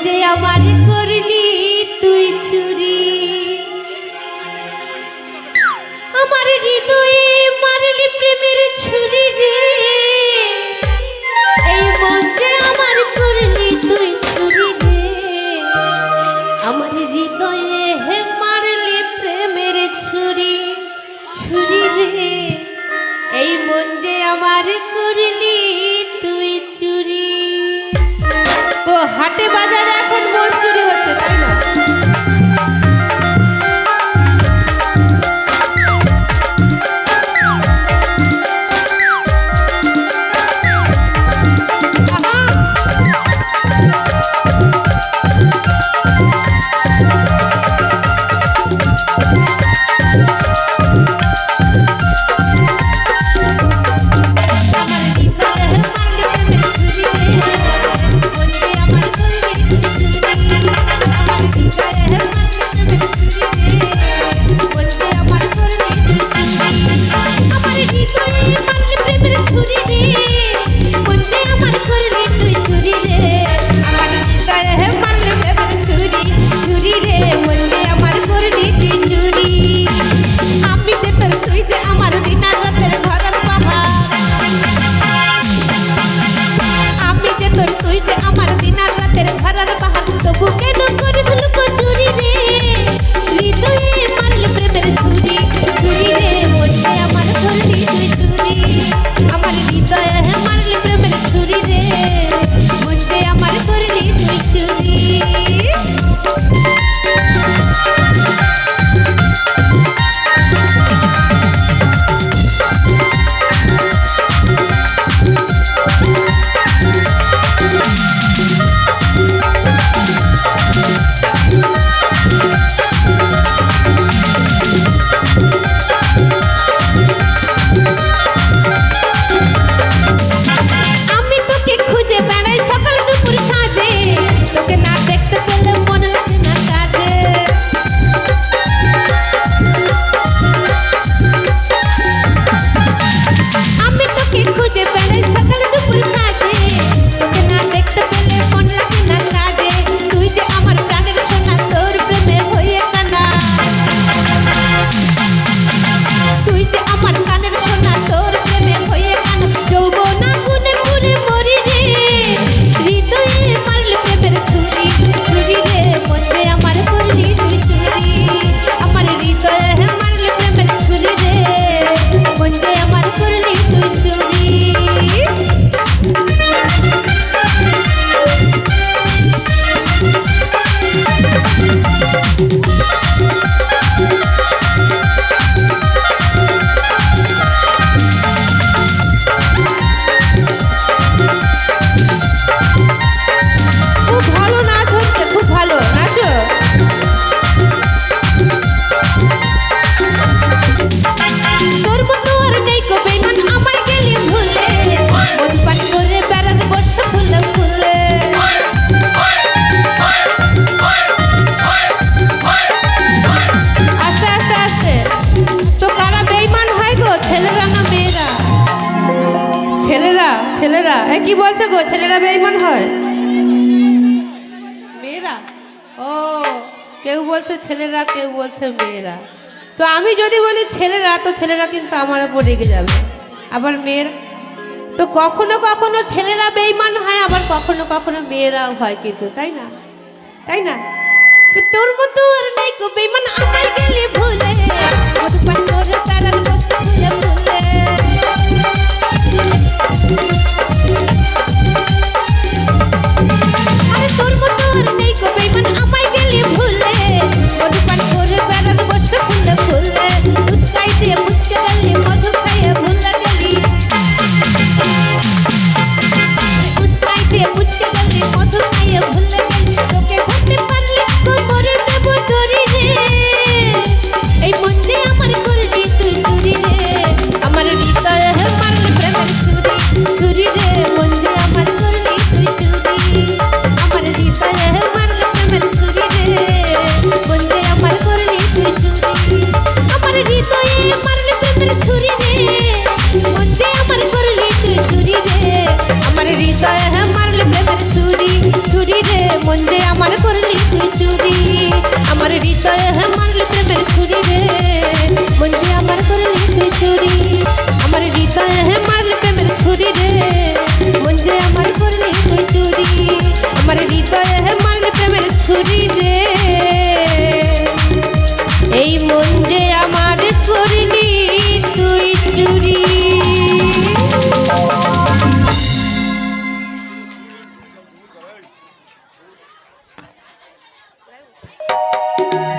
যে আমার করলি তুই চুরি, আমার হৃদয়ে মারলি প্রেমের ছুরি রে। এই মন যে আমার করলি তুই চুরি রে, আমার হৃদয়ে হে মারলি প্রেমের ছুরি ছুরি রে। এই মন যে আমার করলি তুই চুরি। তো হাটে বাজারে এখন মন চুরি হচ্ছে, তাই না? ছেলেরা কি বলছে গো? ছেলেরা বেঈমান হয়? মেয়েরা? ও, কেউ বলছে ছেলেরা, কেউ বলছে মেয়েরা। তো আমি যদি বলি ছেলেরা, তো ছেলেরা কিন্তু আমার উপর রেগে যাবে। আবার মেয়ের তো কখনো কখনো ছেলেরা বেঈমান হয়, আবার কখনো কখনো মেয়েরাও হয় কিন্তু, তাই না? তাই না? তোর মতো আর নাই গো বেঈমান, আমায় গেলি ভুলে মধুপান করে তারার বস্তা খুলে ফুলে। আরে তোর মতো আর নেই গো বেঈমান, আমায় গেলি ভুলে মধুপান করে বেড়াল বসে ফুলে ফুলে। উস্কাই দিয়ে মুচকে গেলি, মধু খাইয়ে ভুলে গেলি। উস্কাই দিয়ে মুচকে গেলি, মধু খাইয়ে ভুলে গেলি। তোকে ধরতে পারলে কোমরে দেব দড়ি রে। এই মন যে আমার করলি তুই চুরি রে, আমার হৃদয়ে মারলি প্রেমের ছুরি ছুরি রে। মন যে আমার করলি তুই চুরি আমার হৃদয়ে হে মারলি প্রেমের ছুরি রে মন যে আমার করলি তুই চুরি আমার হৃদয়ে হে মারলি প্রেমের ছুরি রে মন যে আমার করলি তুই চুরি আমার হৃদয়ে হে মারলি প্রেমের ছুরি রে